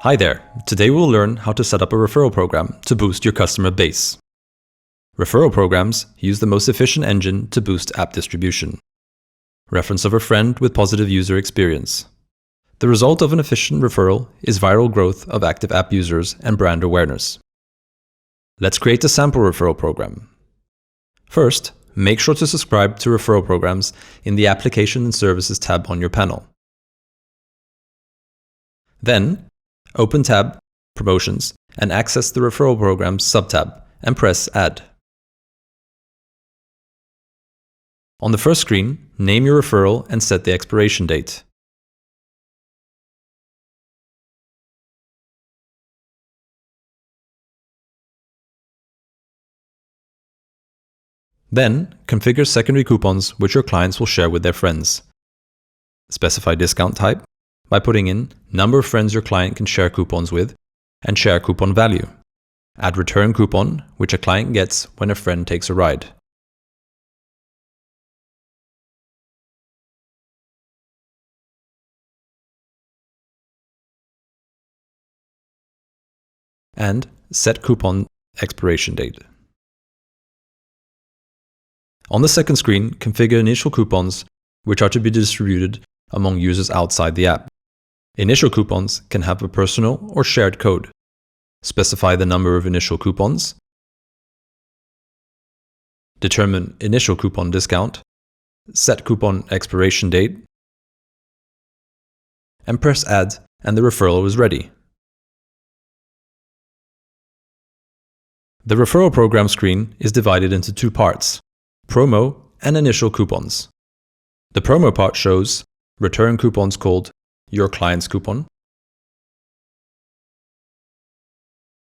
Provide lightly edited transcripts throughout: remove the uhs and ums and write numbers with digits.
Hi there! Today we'll learn how to set up a referral program to boost your customer base. Referral programs use the most efficient engine to boost app distribution. Reference of a friend with positive user experience. The result of an efficient referral is viral growth of active app users and brand awareness. Let's create a sample referral program. First, make sure to subscribe to referral programs in the Application and Services tab on your panel. Then, open tab, Promotions, and access the Referral Programs subtab and press Add. On the first screen, name your referral and set the expiration date. Then, configure secondary coupons which your clients will share with their friends. Specify discount type by putting in number of friends your client can share coupons with and share coupon value. Add return coupon, which a client gets when a friend takes a ride. And set coupon expiration date. On the second screen, configure initial coupons, which are to be distributed among users outside the app. Initial coupons can have a personal or shared code. Specify the number of initial coupons. Determine initial coupon discount. Set coupon expiration date. And press Add, and the referral is ready. The referral program screen is divided into two parts: promo and initial coupons. The promo part shows return coupons called Your Client's Coupon.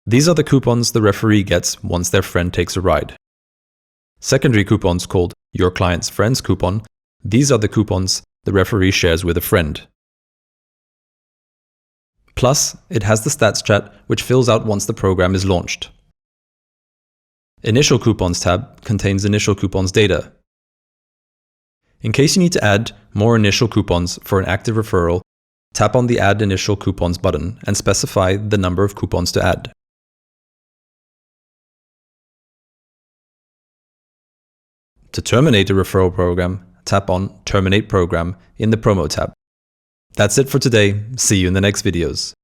These are the coupons the referee gets once their friend takes a ride. Secondary coupons called Your Client's Friend's Coupon. These are the coupons the referee shares with a friend. Plus, it has the stats chat, which fills out once the program is launched. Initial Coupons tab contains initial coupons data. In case you need to add more initial coupons for an active referral, tap on the Add Initial Coupons button and specify the number of coupons to add. To terminate a referral program, tap on Terminate Program in the Promo tab. That's it for today. See you in the next videos.